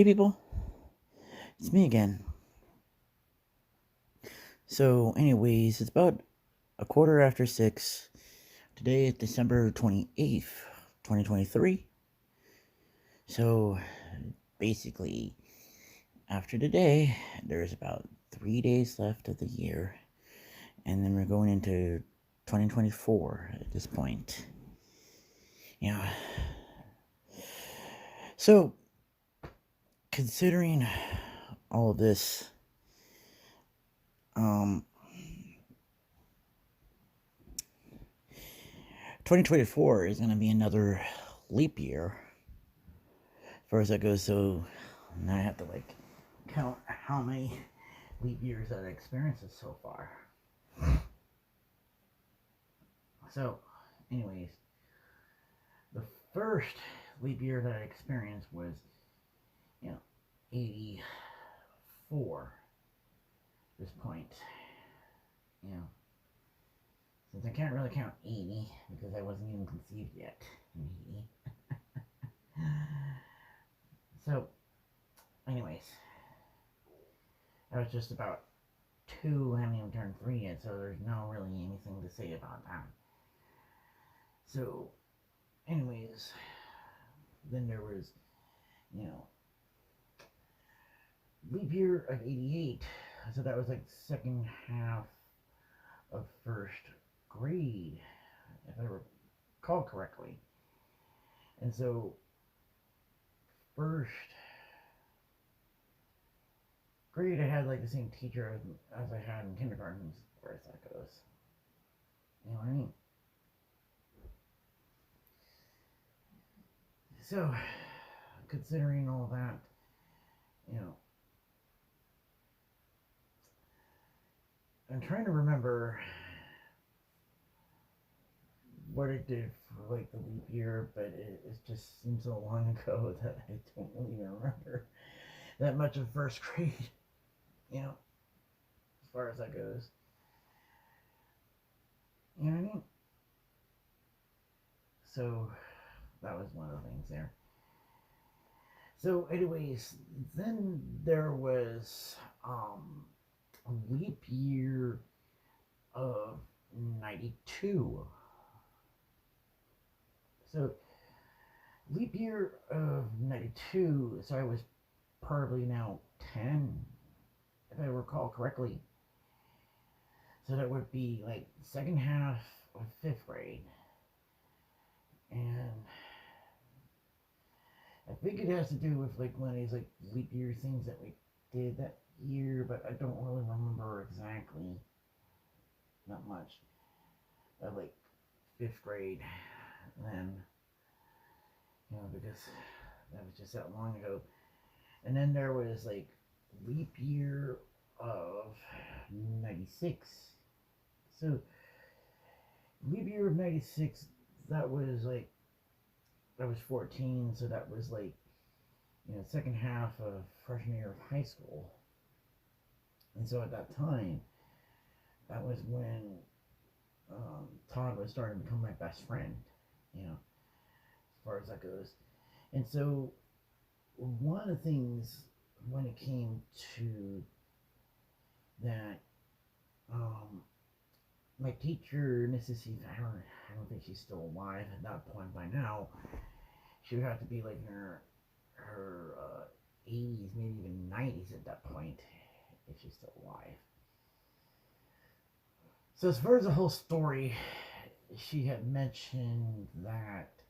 Hey people, it's me again. So, anyways, it's about a quarter after 6. Today is December 28th, 2023. So, basically, after today, there's about 3 days left of the year, and then we're going into 2024 at this point. Yeah. So, considering all of this, 2024 is going to be another leap year, as far as that goes. So now I have to count how many leap years I've experienced so far. So, anyways, the first leap year that I experienced was, 84. At this point, since I can't really count 80 because I wasn't even conceived yet in 80. So, anyways, I was just about 2, I haven't even turned 3 yet, so there's no really anything to say about that. So, anyways, then there was, leap year of 88. So that was like second half of first grade, if I recall correctly. And so, first grade, I had like the same teacher as I had in kindergarten, as far as that goes. You know what I mean? So, considering all that, I'm trying to remember what it did for like the leap year, but it just seems so long ago that I don't really even remember that much of first grade, as far as that goes. You know what I mean? So that was one of the things there. So, anyways, then there was a leap year of 92. So, leap year of 92, so I was probably now 10, if I recall correctly. So that would be like second half of 5th grade. And I think it has to do with like one of these like leap year things that we did that year, but I don't really remember exactly. Not much. Like 5th grade. And then, because that was just that long ago. And then there was like leap year of 96. So, leap year of 96, that was 14, so that was like, second half of freshman year of high school. And so at that time, that was when Todd was starting to become my best friend, as far as that goes. And so, one of the things when it came to that, my teacher, Mrs. Heath, I don't think she's still alive at that point by now. She would have to be like in her 80s, maybe even 90s at that point, if she's still alive. So as far as the whole story, she had mentioned that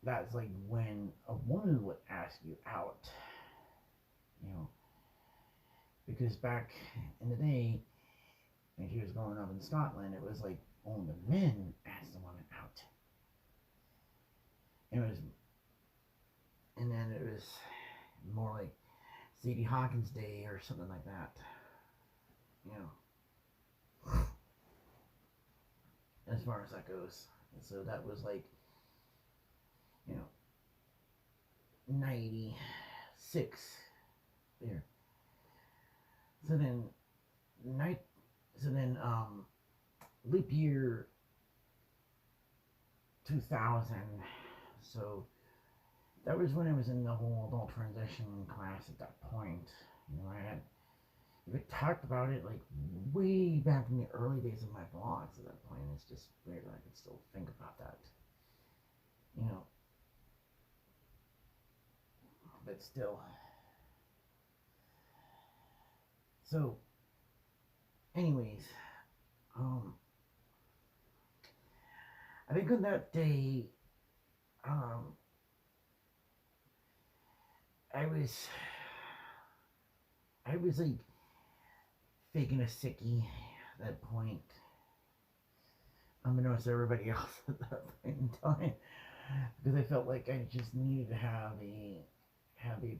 that's like when a woman would ask you out, because back in the day when she was growing up in Scotland, it was like only the men asked the woman out. It was, and then it was more like Sadie Hawkins Day or something like that, as far as that goes. And so that was like, 96 there. So then, night, so then, leap year 2000. So that was when I was in the whole adult transition class at that point. I had we talked about it like way back in the early days of my blogs at that point. It's just weird that I could still think about that. You know, but still. So, anyways, um, I think on that day, um, I was, I was like faking a sickie at that point. Unbeknownst to everybody else at that point in time, because I felt like I just needed to have a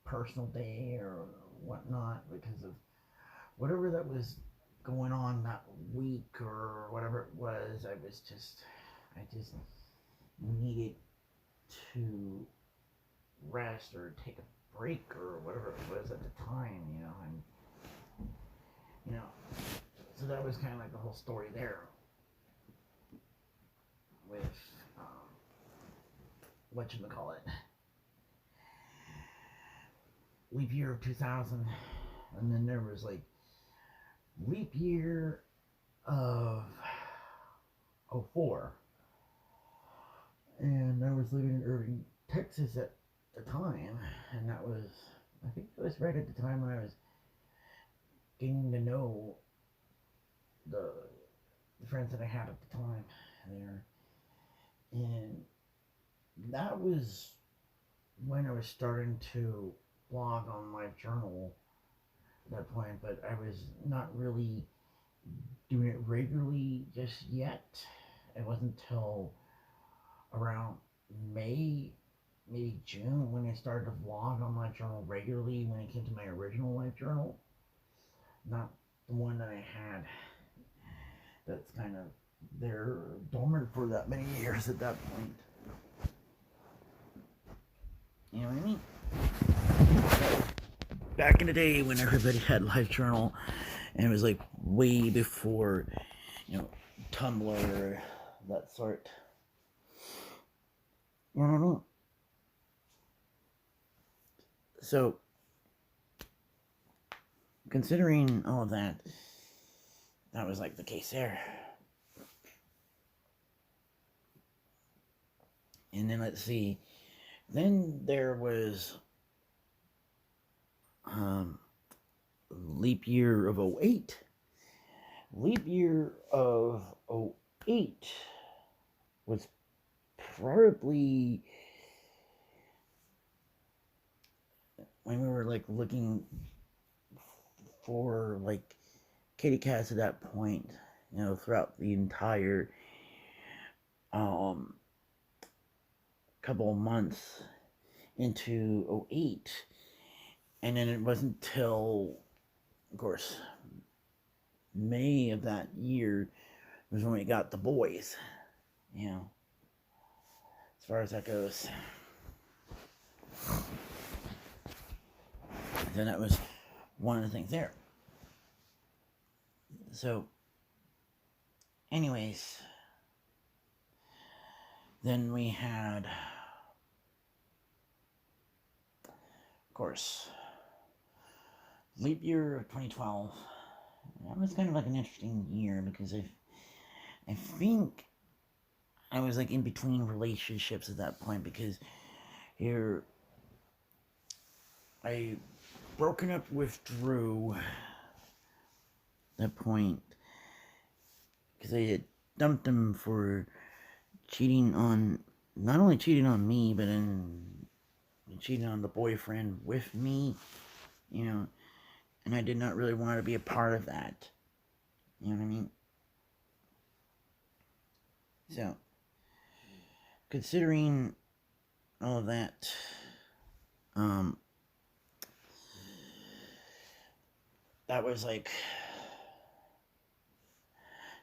personal day or whatnot because of whatever that was going on that week or whatever it was. I just needed to rest or take a break or whatever it was at the time, and you know, so that was kind of like the whole story there with whatchamacallit, leap year of 2000, and then there was like leap year of '04, and I was living in Irving, Texas at the time, and I think it was right at the time when I was getting to know the, the friends that I had at the time there, and that was when I was starting to blog on LiveJournal at that point, but I was not really doing it regularly just yet. It wasn't until around May, maybe June, when I started to vlog on LiveJournal regularly when it came to my original LiveJournal, not the one that I had that's kind of there dormant for that many years at that point. You know what I mean? Back in the day when everybody had LiveJournal, and it was like way before, Tumblr, that sort. You know what I mean? So, considering all of that, that was like the case there. And then let's see. Then there was leap year of '08. Leap year of '08 was probably when we were like looking for like kitty cats at that point, throughout the entire couple of months into '08. And then it wasn't until, of course, May of that year was when we got the boys, as far as that goes. Then that was one of the things there. So, anyways, then we had, of course, leap year of 2012. That was kind of like an interesting year because I think I was like in between relationships at that point, because here I broken up with Drew at that point because I had dumped him for not only cheating on me, but cheating on the boyfriend with me, and I did not really want to be a part of that. You know what I mean? So, considering all of that, that was like,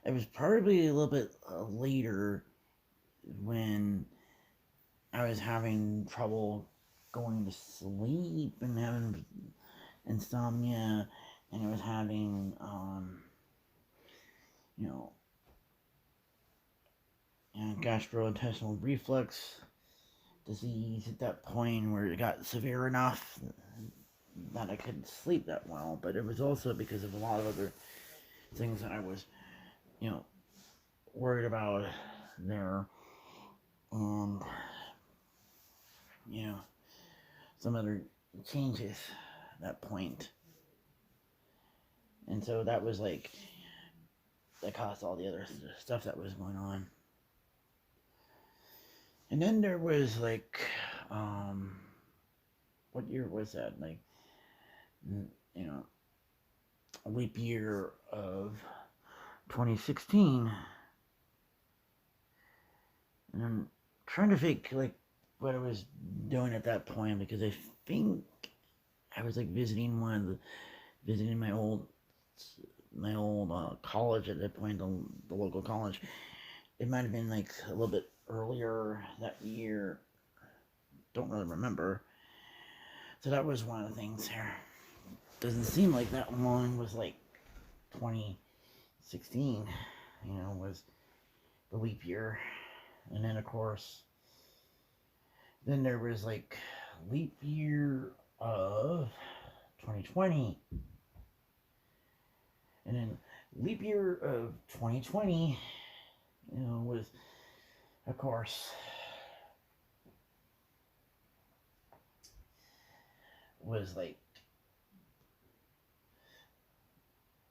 it was probably a little bit later when I was having trouble going to sleep and having insomnia, and I was having, gastrointestinal reflux disease at that point where it got severe enough that I couldn't sleep that well, but it was also because of a lot of other things that I was, you know, worried about there. And, you know, some other changes at that point. And so that was like, that caused all the other stuff that was going on. And then there was like, what year was that? Like, you know, a leap year of 2016. And I'm trying to think like what I was doing at that point because I think I was like visiting my old college at that point, the local college. It might have been like a little bit earlier that year. Don't really remember. So that was one of the things there. Doesn't seem like that long was like 2016, you know, was the leap year. And then, of course, then there was like leap year of 2020. And then leap year of 2020, you know, was, of course, was like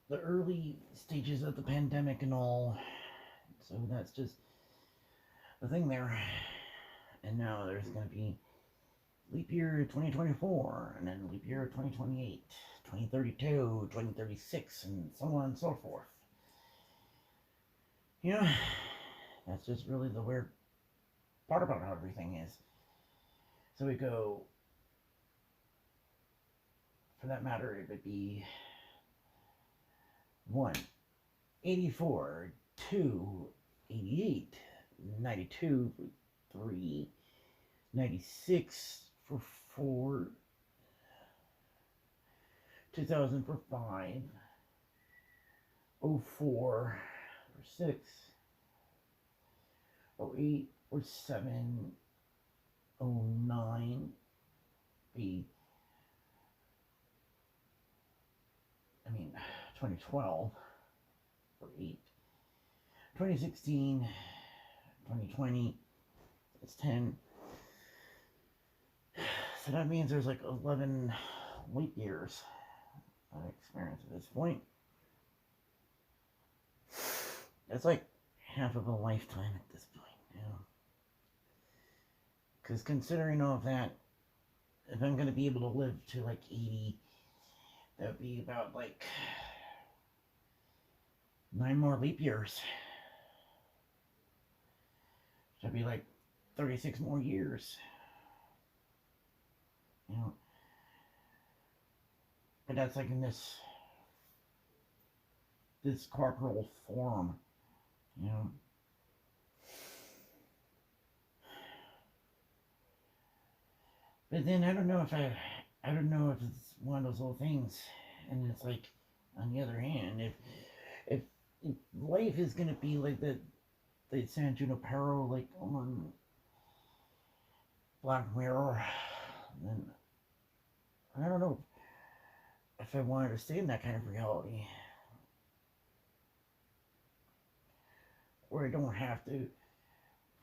the early stages of the pandemic and all. So that's just the thing there. And now there's going to be leap year 2024, and then leap year 2028, 2032, 2036, and so on and so forth. You know, that's just really the weird part about how everything is. So we go, for that matter, it would be 1, 84, 2, 88, 92, 3, 96 for 4, 2000 for 5, 04 for 6, 08 for 7, 09 be, 2012 for 8, 2016, 2020, it's 10. So that means there's like 11 leap years I've experienced at this point. That's like half of a lifetime at this point, you know. Because considering all of that, if I'm going to be able to live to like 80, that would be about like 9 more leap years. That'd be like 36 more years. You know. But that's like in this corporal form, you know. But then I don't know if it's one of those little things, and it's like, on the other hand, if life is gonna be like the San Junipero, like on Black Mirror, then I don't know if I wanted to stay in that kind of reality, where I don't have to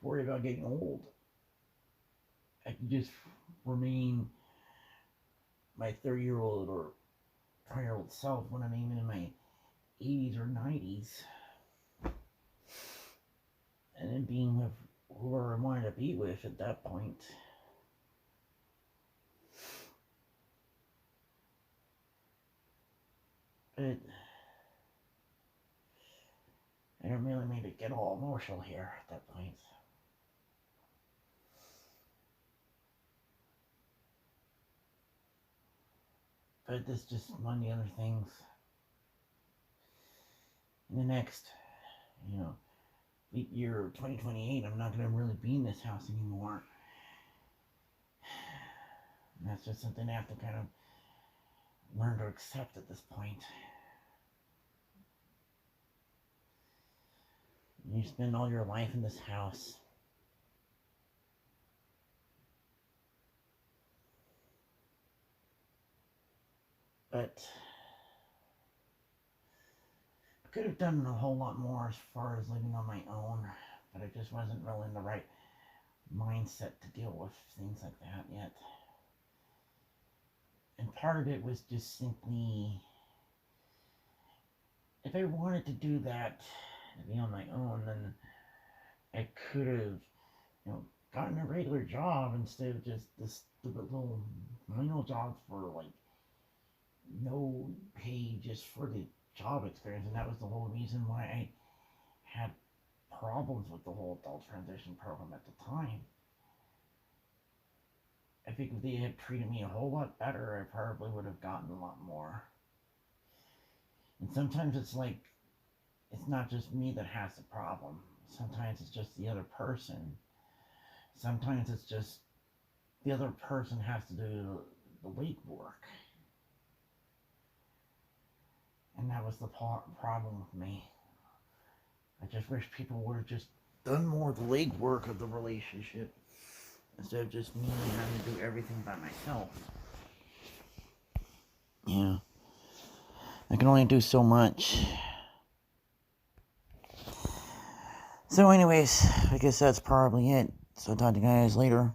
worry about getting old. I can just remain my 30-year-old or 20-year-old self when I'm even in my 80s or 90s. And then being with whoever I wanted to be with at that point. But I don't really mean to get all emotional here at that point. But this just one of the other things. In the next, you know, leap year of 2028, I'm not going to really be in this house anymore. And that's just something I have to kind of learn to accept at this point. You spend all your life in this house. But I could have done a whole lot more as far as living on my own, but I just wasn't really in the right mindset to deal with things like that yet. And part of it was just simply, if I wanted to do that, to be on my own, then I could have, gotten a regular job instead of just this stupid little menial job for like no pay, just for the job experience. And that was the whole reason why I had problems with the whole adult transition program at the time. I think if they had treated me a whole lot better, I probably would have gotten a lot more. And sometimes it's like, it's not just me that has the problem. Sometimes it's just the other person. Sometimes it's just the other person has to do the legwork. And that was the problem with me. I just wish people would have just done more of the legwork of the relationship instead of just me having to do everything by myself. Yeah. I can only do so much. So anyways, I guess that's probably it. So talk to you guys later.